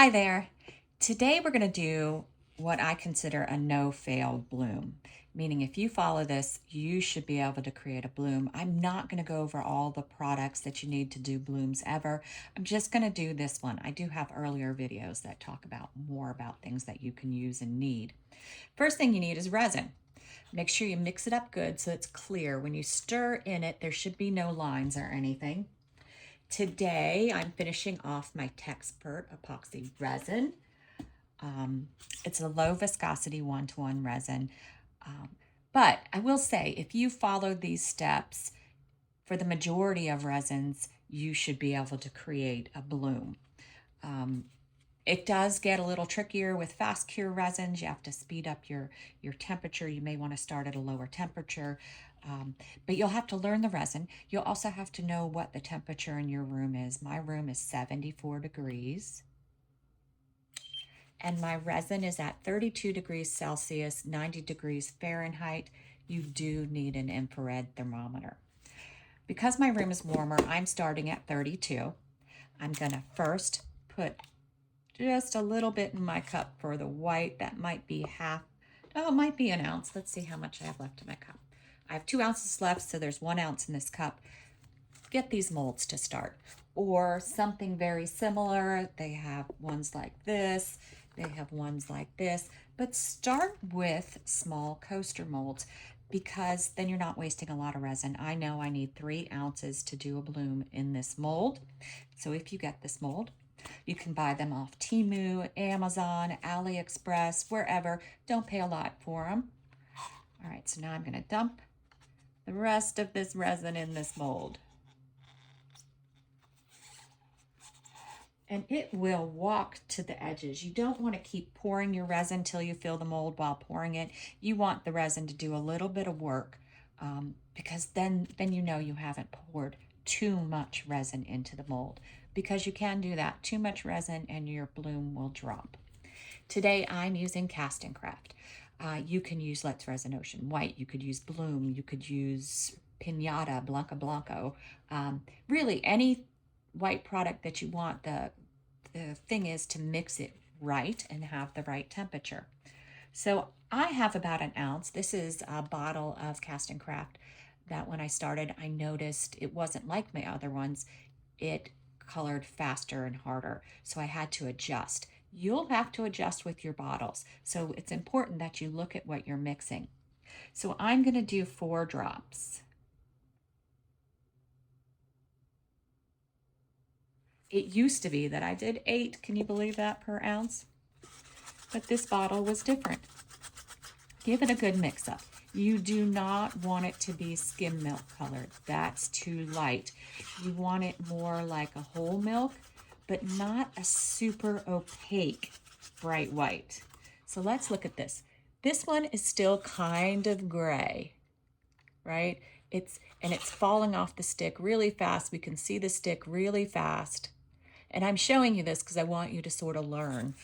Hi there. Today we're going to do what I consider a no-fail bloom, meaning if you follow this, you should be able to create a bloom. I'm not going to go over all the products that you need to do blooms ever. I'm just going to do this one. I do have earlier videos that talk about more about things that you can use and need. First thing you need is resin. Make sure you mix it up good so it's clear. When you stir in it, there should be no lines or anything. Today, I'm finishing off my Teexpert epoxy resin. It's a low viscosity 1-to-1 resin. But I will say, if you follow these steps, for the majority of resins, you should be able to create a bloom. It does get a little trickier with fast cure resins. You have to speed up your temperature. You may want to start at a lower temperature, but you'll have to learn the resin. You'll also have to know what the temperature in your room is. My room is 74 degrees, and my resin is at 32 degrees Celsius, 90 degrees Fahrenheit. You do need an infrared thermometer. Because my room is warmer, I'm starting at 32. I'm gonna first put just a little bit in my cup for the white. That might be it might be an ounce. Let's see how much I have left in my cup. I have 2 ounces left, so there's 1 ounce in this cup. Get these molds to start. Or something very similar. They have ones like this. They have ones like this. But start with small coaster molds because then you're not wasting a lot of resin. I know I need 3 ounces to do a bloom in this mold. So if you get this mold, you can buy them off Temu, Amazon, AliExpress, wherever. Don't pay a lot for them. All right, so now I'm going to dump the rest of this resin in this mold. And it will walk to the edges. You don't want to keep pouring your resin till you fill the mold while pouring it. You want the resin to do a little bit of work because then you know you haven't poured too much resin into the mold, because you can do that. Too much resin and your bloom will drop. Today I'm using CastinCraft. You can use Let's Resin Ocean White. You could use Bloom. You could use Pinata, Blanca Blanco. Really any white product that you want. The thing is to mix it right and have the right temperature. So I have about an ounce. This is a bottle of CastinCraft that when I started, I noticed it wasn't like my other ones. It colored faster and harder, so I had to adjust. You'll have to adjust with your bottles, so it's important that you look at what you're mixing. So I'm going to do 4 drops. It used to be that I did 8, can you believe that, per ounce? But this bottle was different. Give it a good mix up. You do not want it to be skim milk colored. That's too light. You want it more like a whole milk, but not a super opaque bright white. So let's look at this. This one is still kind of gray, right? It's falling off the stick really fast. We can see the stick really fast. And I'm showing you this because I want you to sort of learn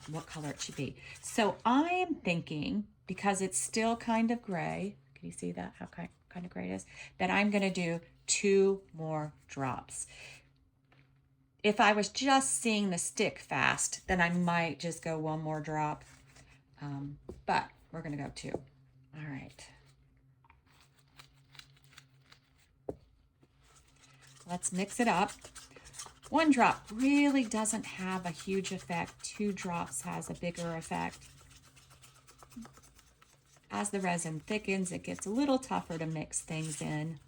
what color it should be. So I am thinking, because it's still kind of gray, can you see that, how kind of gray it is, that I'm going to do 2 more drops. If I was just seeing the stick fast, then I might just go 1 more drop, but we're going to go 2. All right. Let's mix it up. 1 drop really doesn't have a huge effect. 2 drops has a bigger effect. As the resin thickens, it gets a little tougher to mix things in.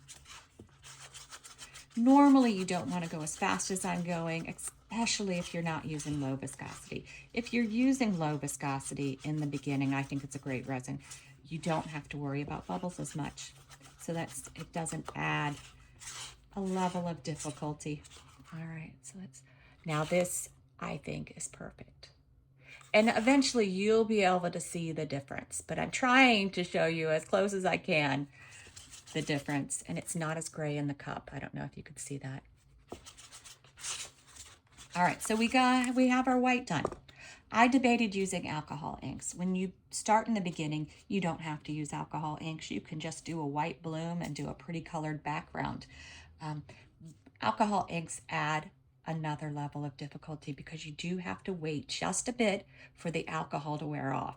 Normally, you don't want to go as fast as I'm going, especially if you're not using low viscosity. If you're using low viscosity in the beginning, I think it's a great resin. You don't have to worry about bubbles as much. So it doesn't add a level of difficulty. All right, so now this, I think, is perfect. And eventually you'll be able to see the difference, but I'm trying to show you as close as I can the difference, and it's not as gray in the cup. I don't know if you could see that. All right, so we have our white done. I debated using alcohol inks. When you start in the beginning, you don't have to use alcohol inks. You can just do a white bloom and do a pretty colored background. Alcohol inks add another level of difficulty because you do have to wait just a bit for the alcohol to wear off.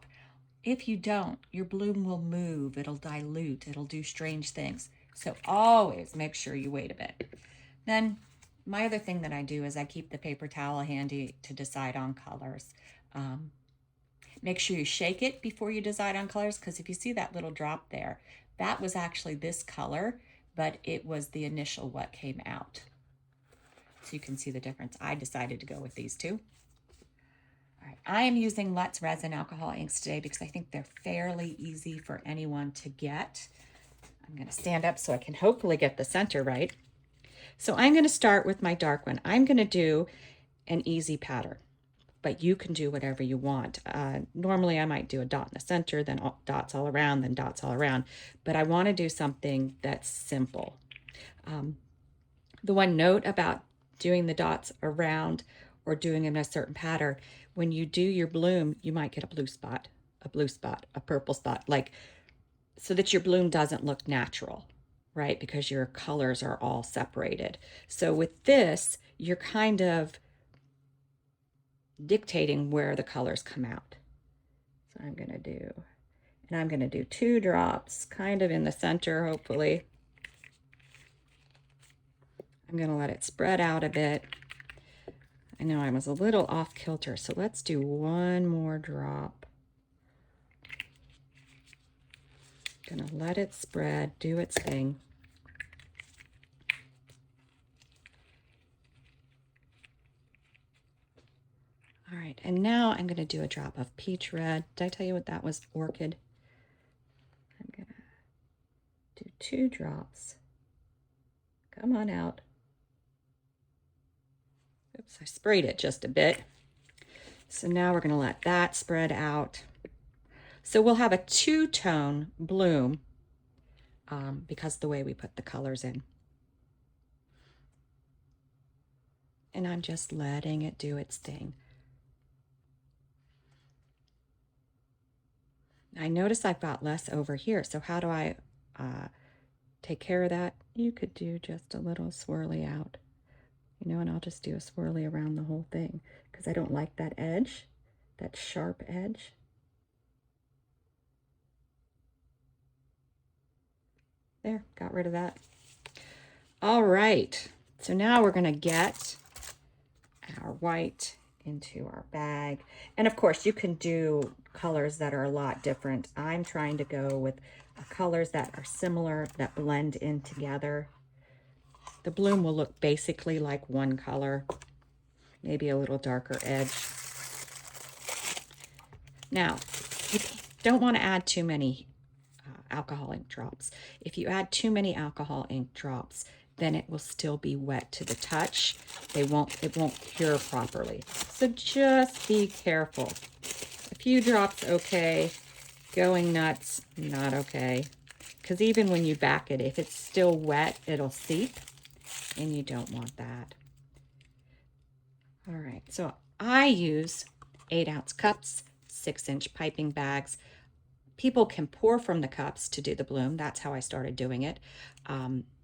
If you don't, your bloom will move, it'll dilute, it'll do strange things. So always make sure you wait a bit. Then my other thing that I do is I keep the paper towel handy to decide on colors. Make sure you shake it before you decide on colors, because if you see that little drop there, that was actually this color, but it was the initial what came out. So you can see the difference. I decided to go with these two. All right, I am using Let's Resin alcohol inks today because I think they're fairly easy for anyone to get. I'm going to stand up so I can hopefully get the center right. So I'm going to start with my dark one. I'm going to do an easy pattern, but you can do whatever you want. Normally I might do a dot in the center, then dots all around, then dots all around, but I want to do something that's simple. The one note about doing the dots around or doing them in a certain pattern, when you do your bloom, you might get a blue spot, a purple spot, like so that your bloom doesn't look natural, right? Because your colors are all separated. So with this, you're kind of dictating where the colors come out. So I'm going to do 2 drops kind of in the center, hopefully. I'm going to let it spread out a bit. I know I was a little off kilter, so let's do 1 more drop. Gonna let it spread, do its thing. All right, and now I'm gonna do a drop of peach red. Did I tell you what that was? Orchid. I'm gonna do 2 drops. Come on out. Oops, I sprayed it just a bit. So now we're gonna let that spread out. So we'll have a 2-tone bloom because of the way we put the colors in. And I'm just letting it do its thing. I notice I've got less over here, so how do I take care of that? You could do just a little swirly out, you know, and I'll just do a swirly around the whole thing because I don't like that edge, that sharp edge. There, got rid of that. All right, so now we're gonna get our white into our bag. And of course you can do colors that are a lot different. I'm trying to go with colors that are similar, that blend in together. The bloom will look basically like one color, maybe a little darker edge. Now, you don't want to add too many alcohol ink drops. If you add too many alcohol ink drops, then it will still be wet to the touch. It won't cure properly. So just be careful. A few drops, okay. Going nuts, not okay. Because even when you back it, if it's still wet, it'll seep, and you don't want that. All right, so I use 8-ounce cups, 6-inch piping bags. People can pour from the cups to do the bloom. That's how I started doing it.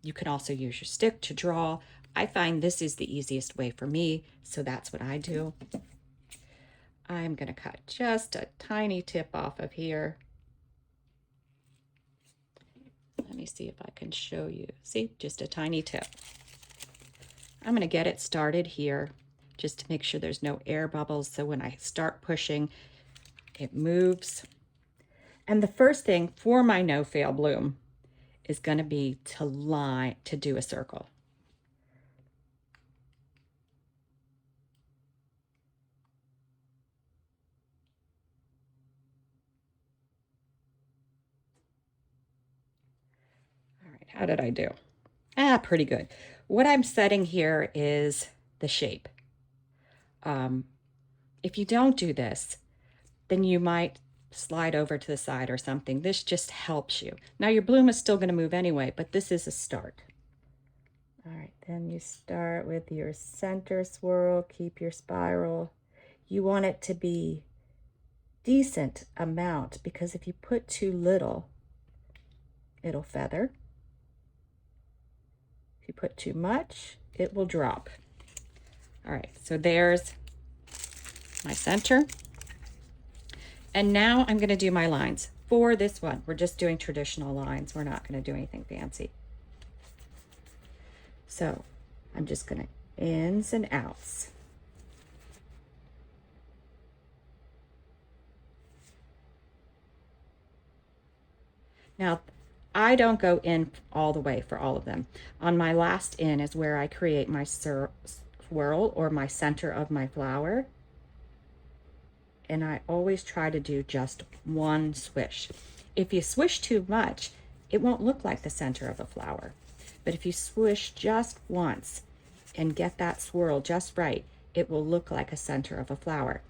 You can also use your stick to draw. I find this is the easiest way for me, so that's what I do. I'm going to cut just a tiny tip off of here. Let me see if I can show you. See, just a tiny tip. I'm going to get it started here just to make sure there's no air bubbles, so when I start pushing, it moves. And the first thing for my no-fail bloom is going to be to do a circle. All right, how did I do? Pretty good. What I'm setting here is the shape. If you don't do this, then you might slide over to the side or something. This just helps you. Now your bloom is still going to move anyway, but this is a start. All right, then you start with your center swirl, keep your spiral. You want it to be decent amount, because if you put too little, it'll feather. If you put too much, it will drop. All right, so there's my center. And now I'm going to do my lines. For this one, we're just doing traditional lines. We're not going to do anything fancy. So I'm just going to ins and outs. Now, I don't go in all the way for all of them. On my last in is where I create my swirl or my center of my flower. And I always try to do just one swish. If you swish too much, it won't look like the center of a flower. But if you swish just once and get that swirl just right, it will look like a center of a flower.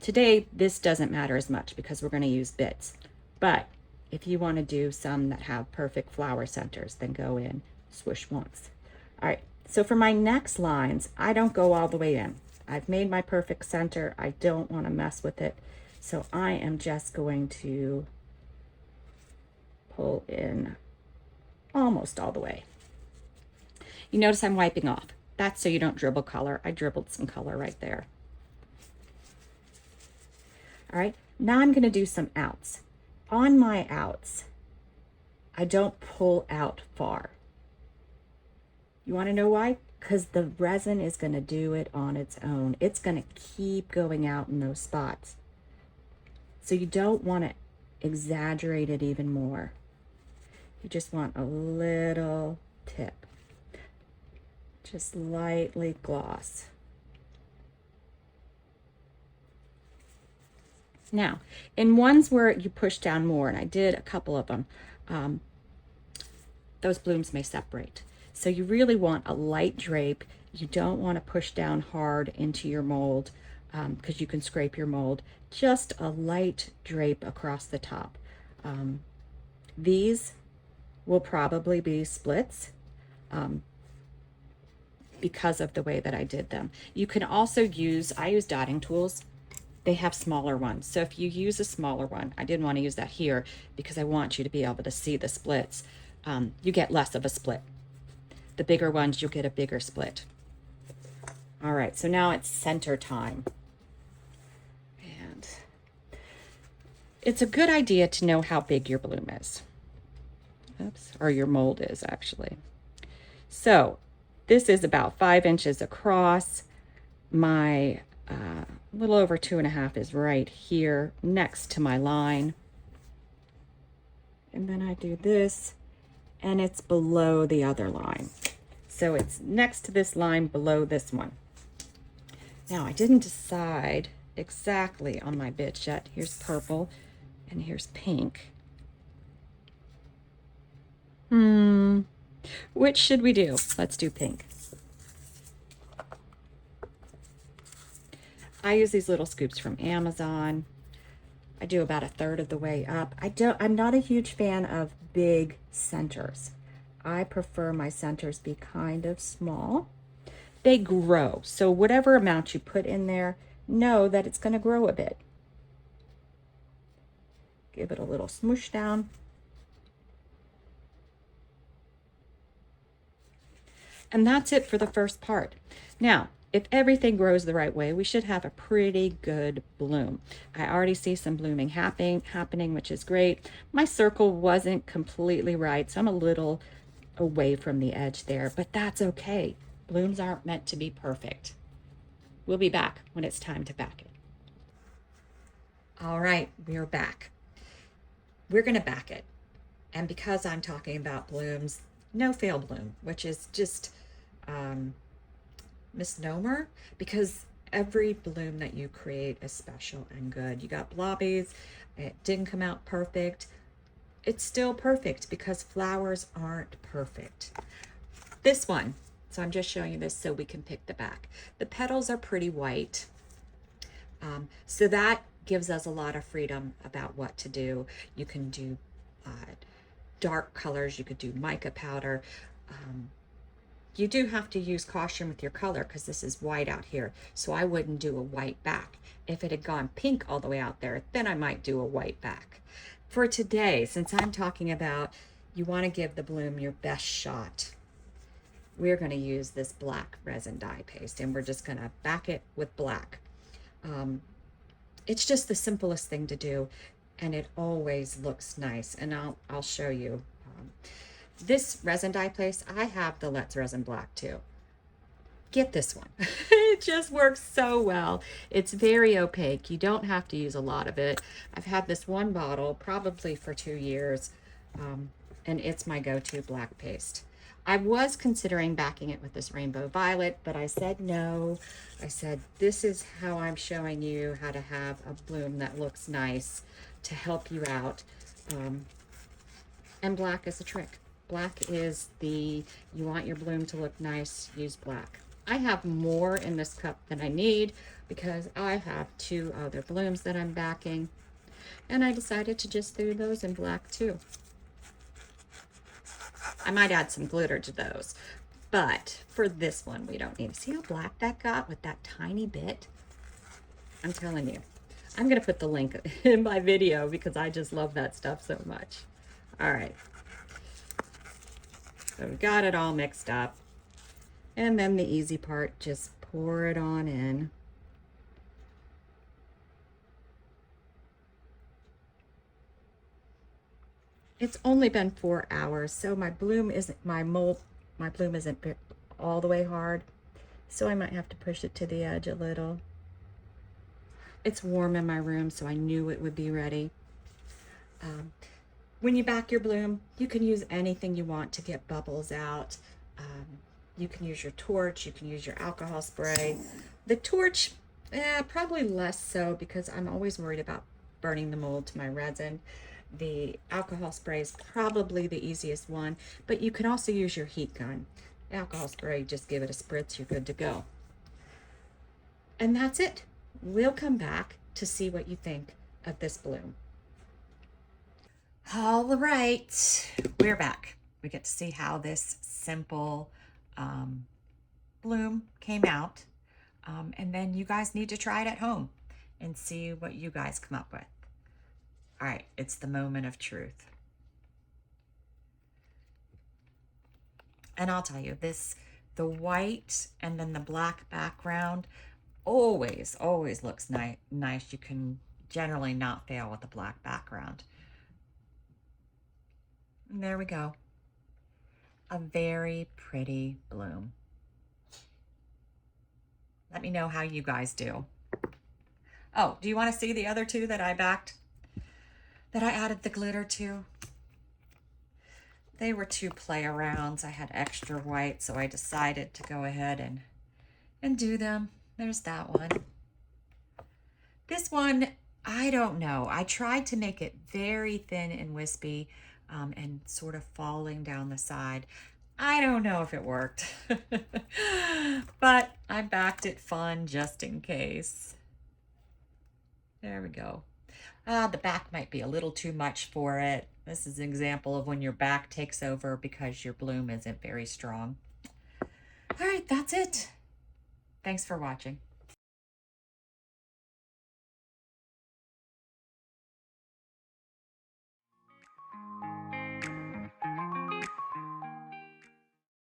Today, this doesn't matter as much because we're going to use bits. But if you want to do some that have perfect flower centers, then go in, swish once. All right, so for my next lines, I don't go all the way in. I've made my perfect center. I don't want to mess with it. So I am just going to pull in almost all the way. You notice I'm wiping off. That's so you don't dribble color. I dribbled some color right there. All right, now I'm going to do some outs. On my outs, I don't pull out far. You want to know why? Because the resin is going to do it on its own. It's going to keep going out in those spots. So you don't want to exaggerate it even more. You just want a little tip. Just lightly gloss. Now, in ones where you push down more, and I did a couple of them, those blooms may separate. So you really want a light drape. You don't want to push down hard into your mold because you can scrape your mold. Just a light drape across the top. These will probably be splits because of the way that I did them. You can also use, I use dotting tools. They have smaller ones. So if you use a smaller one, I didn't want to use that here because I want you to be able to see the splits. You get less of a split. The bigger ones, you'll get a bigger split. All right, so now it's center time. And it's a good idea to know how big your bloom is. Oops, or your mold is actually. So this is about 5 inches across. My little over 2.5 is right here next to my line. And then I do this, and it's below the other line. So it's next to this line below this one. Now I didn't decide exactly on my bits yet. Here's purple and here's pink. Which should we do? Let's do pink. I use these little scoops from Amazon. I do about 1/3 of the way up. I'm not a huge fan of big centers. I prefer my centers be kind of small. They grow, so whatever amount you put in there, know that it's going to grow a bit. Give it a little smoosh down. And that's it for the first part. Now, if everything grows the right way, we should have a pretty good bloom. I already see some blooming happening, which is great. My circle wasn't completely right, so I'm a little away from the edge there, but that's okay. Blooms aren't meant to be perfect. We'll be back when it's time to back it. All right, we're back. We're going to back it. And because I'm talking about blooms, no fail bloom, which is just misnomer, because every bloom that you create is special and good. You got blobbies, it didn't come out perfect. It's still perfect because flowers aren't perfect. This one, so I'm just showing you this so we can pick the back. The petals are pretty white, so that gives us a lot of freedom about what to do. You can do dark colors, you could do mica powder. You do have to use caution with your color because this is white out here, so I wouldn't do a white back. If it had gone pink all the way out there, then I might do a white back. For today, since I'm talking about you want to give the bloom your best shot, we're going to use this black resin dye paste, and we're just going to back it with black. It's just the simplest thing to do, and it always looks nice. And I'll show you. This resin dye paste, I have the Let's Resin Black too. Get this one. It just works so well. It's very opaque. You don't have to use a lot of it. I've had this one bottle probably for 2 years, and it's my go-to black paste. I was considering backing it with this rainbow violet, but I said no. I said, this is how I'm showing you how to have a bloom that looks nice to help you out. And black is the trick. Black is you want your bloom to look nice, use black. I have more in this cup than I need because I have 2 other blooms that I'm backing, and I decided to just do those in black too. I might add some glitter to those, but for this one we don't need to. See how black that got with that tiny bit? I'm telling you. I'm gonna put the link in my video because I just love that stuff so much. All right, so we got it all mixed up. And then the easy part, just pour it on in. It's only been 4 hours, so my bloom isn't all the way hard, so I might have to push it to the edge a little. It's warm in my room, so I knew it would be ready. When you back your bloom, you can use anything you want to get bubbles out. You can use your torch, you can use your alcohol spray. The torch, probably less so because I'm always worried about burning the mold to my resin. The alcohol spray is probably the easiest one, but you can also use your heat gun. Alcohol spray, just give it a spritz, you're good to go. And that's it. We'll come back to see what you think of this bloom. All right, we're back. We get to see how this simple bloom came out, and then you guys need to try it at home and see what you guys come up with. All right, it's the moment of truth. And I'll tell you this, the white and then the black background always looks nice. You can generally not fail with the black background. And there we go. A very pretty bloom. Let me know how you guys do. Oh, do you want to see the other 2 that I backed, that I added the glitter to? They were 2 play arounds. I had extra white, so I decided to go ahead and do them. There's that one. This one, I don't know. I tried to make it very thin and wispy, and sort of falling down the side. I don't know if it worked, but I backed it fun just in case. There we go. The back might be a little too much for it. This is an example of when your back takes over because your bloom isn't very strong. All right, that's it. Thanks for watching.